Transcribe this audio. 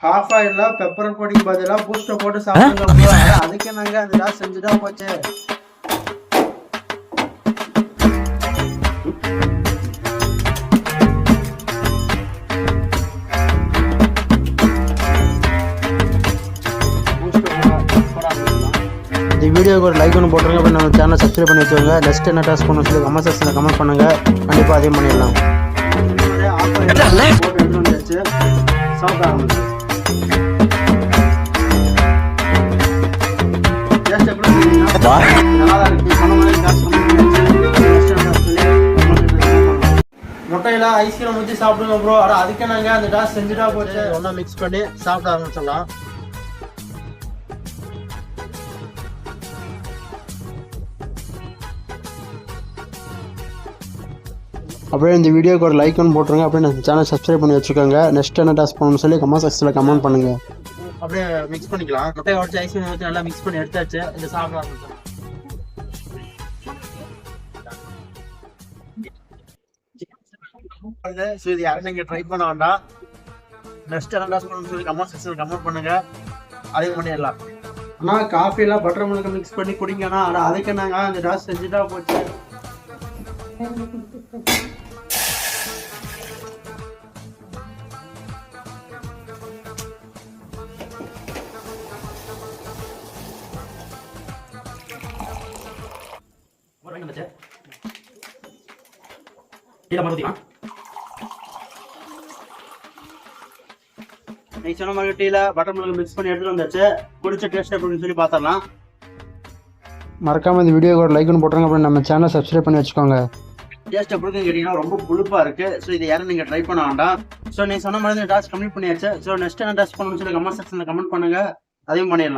Half ஆயில்ல pepper பொடிக்கு பதிலாக பூஸ்ட்டை போட்டு சாப்பிடுங்க. அதுக்கு நாங்கள் அதெல்லாம் செஞ்சுட்டா போச்சு. இந்த வீடியோக்கு ஒரு லைக் ஒன்று போட்டுருங்க. அப்புறம் நம்ம சேனலை சப்ஸ்கிரைப் பண்ணி வச்சுக்கோங்க. நெக்ஸ்ட் என்ன டாஸ்க் பண்ணணும் சொல்லி கமெண்ட் செக்ஷனில் கமெண்ட் பண்ணுங்கள். கண்டிப்பாக அதே பண்ணிடலாம். போட்டு எடுத்து வந்துச்சு சாப்பிட ஆரம்பிச்சு. முட்டையில ஐஸ்கிரீம் ஊற்றி சாப்பிடுங்க ப்ரோ. அதுக்கு நாங்க அந்த டாஸ் செஞ்சுட்டா போச்சு. ஒன்னா மிக்ஸ் பண்ணி சாப்பிட ஆரம்பிச்சிடலாம். அப்படியே இந்த வீடியோக்கு ஒரு லைக் ஒன்று போட்டுருங்க. அப்படியே நம்ம சேனல் சப்ஸ்கிரைப் பண்ணி வச்சுக்கோங்க. நெக்ஸ்ட் என்ன டாஸ்க் பண்ணணும்னு சொல்லி கமெண்ட் செக்ஷனில் கமெண்ட் பண்ணுங்க. அப்படியே மிக்ஸ் பண்ணிக்கலாம். முட்டையை உடச்சி ஐஸ்கிரீம் ஊற்றி நல்லா மிக்ஸ் பண்ணி எடுத்தாச்சு. இதை சாப்பிட ஆரம்பிச்சிடலாம். இது யாரும் நீங்க ட்ரை பண்ண வேண்டாம். நெக்ஸ்ட் என்ன டாஸ்க் பண்ணணும்னு சொல்லி கமெண்ட் செக்ஷனில் கமெண்ட் பண்ணுங்க. அதே பண்ணிடலாம். ஆனால் காஃபிலாம் பட்டர் மில்க் மிக்ஸ் பண்ணி குடிங்கண்ணா. ஆனால் அதுக்கு நாங்கள் அந்த டாஸ்க் செஞ்சுட்டா போச்சு. நீ சொன்ன மாதிரி டீல பட்டர் மில்க் மிக்ஸ் பண்ணி எடுத்துட்டு வந்தாச்சு. குடிச்ச டேஸ்ட் எப்படின்னு சொல்லி பார்த்தரலாம். மறக்காம இந்த வீடியோக்கு ஒரு லைக் ஒன்று போட்டுருங்க. அப்புறம் நம்ம சேனலை சப்ஸ்கிரைப் பண்ணி வச்சுக்கோங்க. டேஸ்ட் எப்படின்னு கேட்டீங்கன்னா ரொம்ப புளிப்பா இருக்கு. ஸோ இதை யாரும் நீங்க ட்ரை பண்ண வேண்டாம். ஸோ நீ சொன்ன மாதிரி டாஸ்க் கம்ப்ளீட் பண்ணியாச்சு. ஸோ நெக்ஸ்ட் என்ன டாஸ்க் பண்ணணும்னு சொல்லி கமெண்ட் செக்ஷன்ல கமெண்ட் பண்ணுங்க. அதையும் பண்ணிடலாம்.